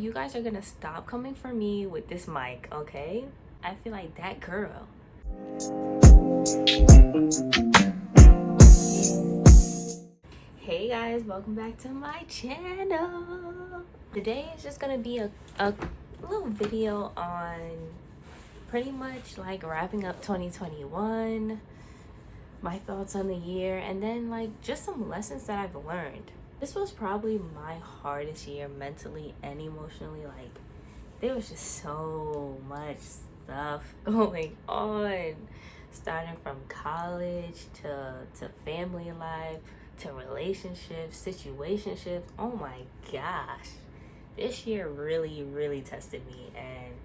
you guys are gonna stop coming for me with this mic, okay? I feel like that girl. Hey guys, welcome back to my channel. Today is just gonna be a little video on pretty much like wrapping up 2021, my thoughts on the year, and then like just some lessons that I've learned. This was probably my hardest year mentally and emotionally. Like, there was just so much stuff going on, starting from college to family life to relationships, situationships. Oh my gosh, this year really tested me, and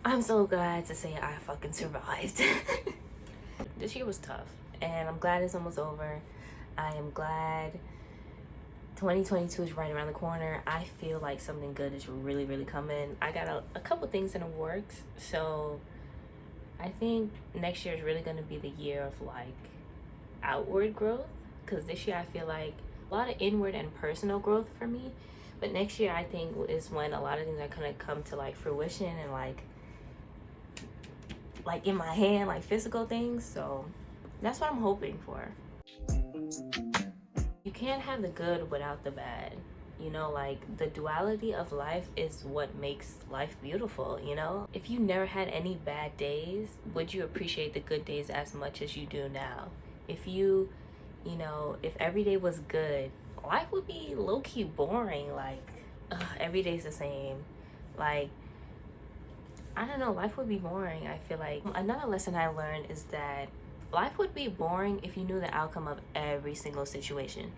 I'm so glad to say I fucking survived. This year was tough, and I'm glad it's almost over. I am glad 2022 is right around the corner. I feel like something good is really coming. I got a couple things in the works, so I think next year is really going to be the year of like outward growth, because this year I feel like a lot of inward and personal growth for me, but next year I think is when a lot of things are going to come to like fruition and like in my hand, like physical things. So that's what I'm hoping for. You can't have the good without the bad. You know, like the duality of life is what makes life beautiful, you know? If you never had any bad days, would you appreciate the good days as much as you do now? If if every day was good, life would be low-key boring. Like, every day's the same. Like, I don't know, life would be boring. I feel like another lesson I learned is that life would be boring if you knew the outcome of every single situation.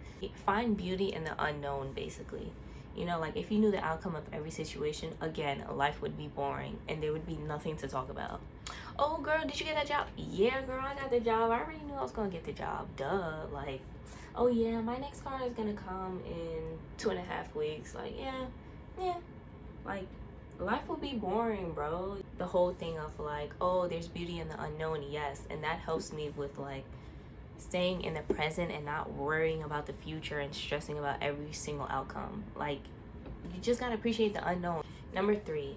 Find beauty in the unknown, basically. You know, like if you knew the outcome of every situation, again, life would be boring and there would be nothing to talk about. Oh, girl, did you get that job? Yeah, girl, I got the job. I already knew I was gonna get the job. Duh. Like, oh yeah, my next car is gonna come in 2.5 weeks. Like, yeah. Like, life will be boring, bro. The whole thing of like, oh, there's beauty in the unknown, yes, and that helps me with like staying in the present and not worrying about the future and stressing about every single outcome. Like, you just gotta appreciate the unknown. Number 3,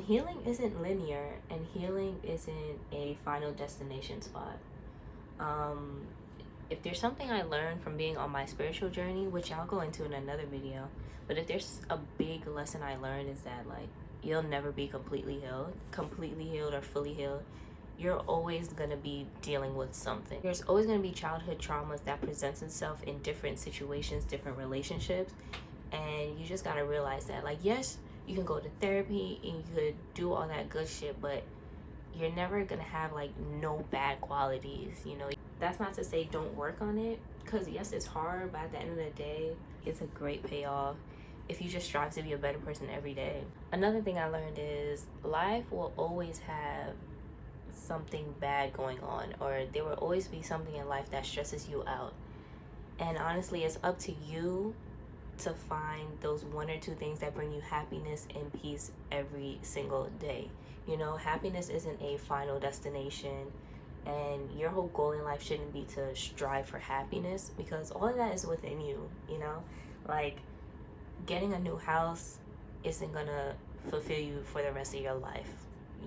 healing isn't linear, and healing isn't a final destination spot. If there's something I learned from being on my spiritual journey, which I'll go into in another video, but if there's a big lesson I learned, is that like you'll never be completely healed or fully healed. You're always gonna be dealing with something. There's always gonna be childhood traumas that presents itself in different situations, different relationships, and you just gotta realize that, like, yes, you can go to therapy and you could do all that good shit, but you're never gonna have like no bad qualities, you know? That's not to say don't work on it, because yes, it's hard, but at the end of the day, it's a great payoff if you just strive to be a better person every day. Another thing I learned is life will always have something bad going on, or there will always be something in life that stresses you out. And honestly, it's up to you to find those 1 or 2 things that bring you happiness and peace every single day. You know, happiness isn't a final destination, and your whole goal in life shouldn't be to strive for happiness, because all of that is within you, you know? Like, getting a new house isn't gonna fulfill you for the rest of your life.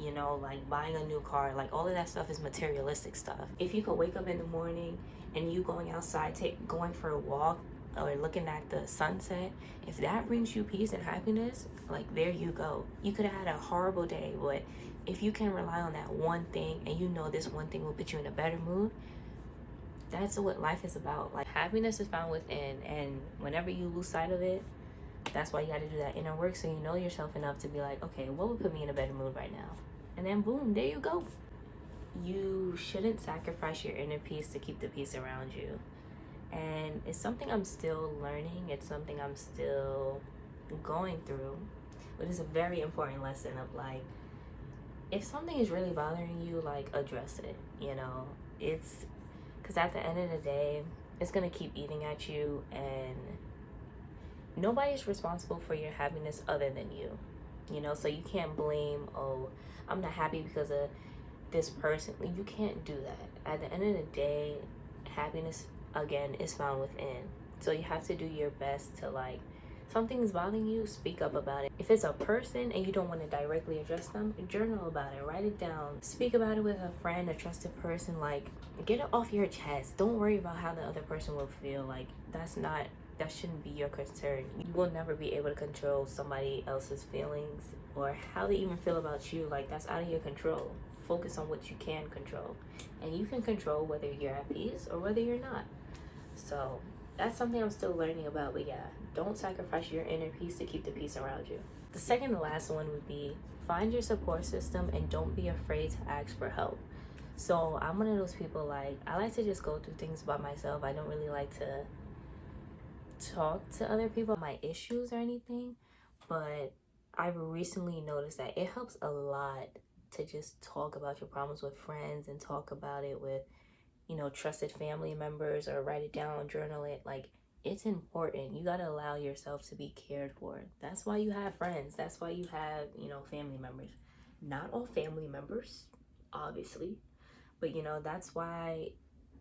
You know, like buying a new car, like all of that stuff is materialistic stuff. If you could wake up in the morning and you going outside, going for a walk or looking at the sunset, if that brings you peace and happiness, like there you go. You could have had a horrible day, but if you can rely on that one thing and you know this one thing will put you in a better mood, that's what life is about. Like, happiness is found within, and whenever you lose sight of it, that's why you got to do that inner work, so you know yourself enough to be like, okay, what would put me in a better mood right now? And then boom, there you go. You shouldn't sacrifice your inner peace to keep the peace around you. And it's something I'm still learning. It's something I'm still going through. But it's a very important lesson of like, if something is really bothering you, like, address it, you know? It's because at the end of the day, it's going to keep eating at you, and nobody's responsible for your happiness other than you, you know? So you can't blame, oh, I'm not happy because of this person. You can't do that. At the end of the day, happiness, again, is found within. So you have to do your best to like something's bothering you, speak up about it. If it's a person and you don't want to directly address them, journal about it, write it down, speak about it with a friend, a trusted person. Like, get it off your chest. Don't worry about how the other person will feel. Like, that shouldn't be your concern. You will never be able to control somebody else's feelings or how they even feel about you. Like, that's out of your control. Focus on what you can control, and you can control whether you're at peace or whether you're not. So that's something I'm still learning about. But yeah, don't sacrifice your inner peace to keep the peace around you. The second to last one would be find your support system and don't be afraid to ask for help. So I'm one of those people, like, I like to just go through things by myself. I don't really like to talk to other people my issues or anything, but I've recently noticed that it helps a lot to just talk about your problems with friends and talk about it with, you know, trusted family members, or write it down, journal it. Like, it's important. You got to allow yourself to be cared for. That's why you have friends. That's why you have, you know, family members. Not all family members, obviously, but you know, that's why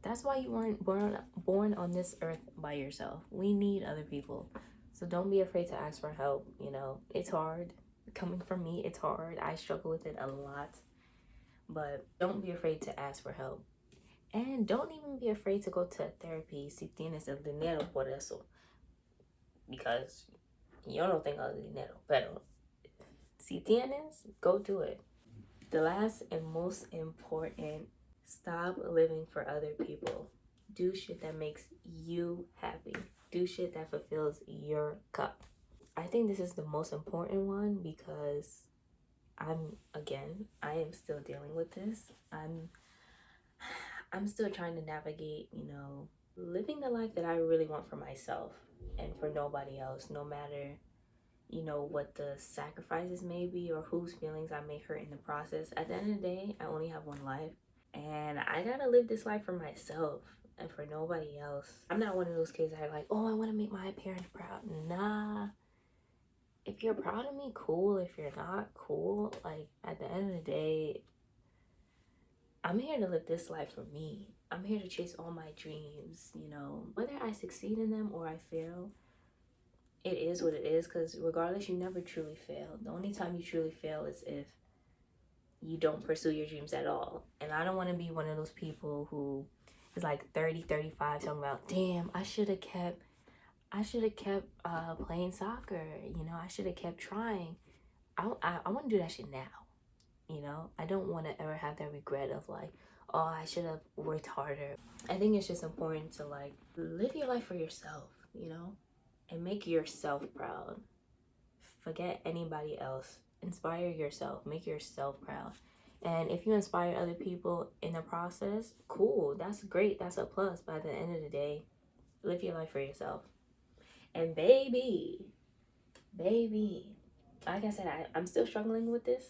you weren't born on this earth by yourself. We need other people. So don't be afraid to ask for help. You know, it's hard. Coming from me, it's hard. I struggle with it a lot. But don't be afraid to ask for help. And don't even be afraid to go to therapy si tienes el dinero por eso. Because yo no tengo el dinero, pero si tienes, go do it. The last and most important, stop living for other people. Do shit that makes you happy. Do shit that fulfills your cup. I think this is the most important one because I am still dealing with this. I'm still trying to navigate, you know, living the life that I really want for myself and for nobody else, no matter, you know, what the sacrifices may be or whose feelings I may hurt in the process. At the end of the day, I only have one life, and I gotta live this life for myself and for nobody else. I'm not one of those kids that are like, oh, I want to make my parents proud. Nah. If you're proud of me, cool. If you're not, cool. Like, at the end of the day, I'm here to live this life for me. I'm here to chase all my dreams, you know. Whether I succeed in them or I fail, it is what it is, because regardless, you never truly fail. The only time you truly fail is if you don't pursue your dreams at all. And I don't want to be one of those people who is like 30, 35 talking about, damn, I should have kept playing soccer, you know. I should have kept trying. I want to do that shit now, you know. I don't want to ever have that regret of like, oh, I should have worked harder. I think it's just important to like live your life for yourself, you know, and make yourself proud. Forget anybody else. Inspire yourself. Make yourself proud. And if you inspire other people in the process, cool. That's great. That's a plus. But at the end of the day, live your life for yourself. And baby, like I said, I'm still struggling with this.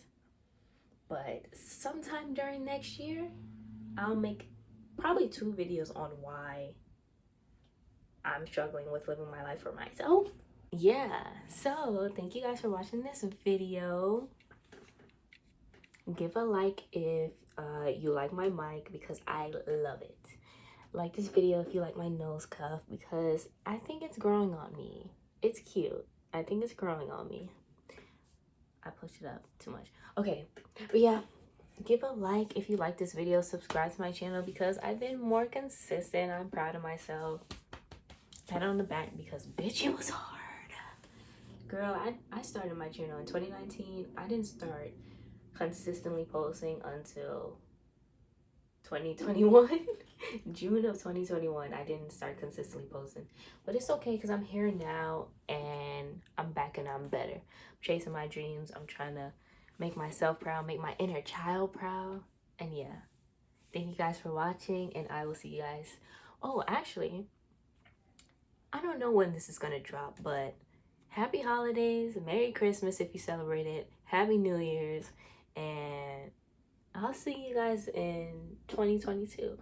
But sometime during next year, I'll make probably 2 videos on why I'm struggling with living my life for myself. Yeah, so thank you guys for watching this video. Give a like if you like my mic, because I love it. Like this video if you like my nose cuff, because I think it's growing on me. It's cute. I think it's growing on me. I pushed it up too much. Okay, but yeah, give a like if you like this video. Subscribe to my channel because I've been more consistent. I'm proud of myself. Pat on the back because bitch, it was hard. Girl, I started my channel in 2019. I didn't start consistently posting until 2021. June of 2021, I didn't start consistently posting. But it's okay because I'm here now and I'm back and I'm better. I'm chasing my dreams. I'm trying to make myself proud, make my inner child proud. And yeah, thank you guys for watching, and I will see you guys. Oh, actually, I don't know when this is going to drop, but happy holidays, Merry Christmas if you celebrate it, Happy New Year's, and I'll see you guys in 2022.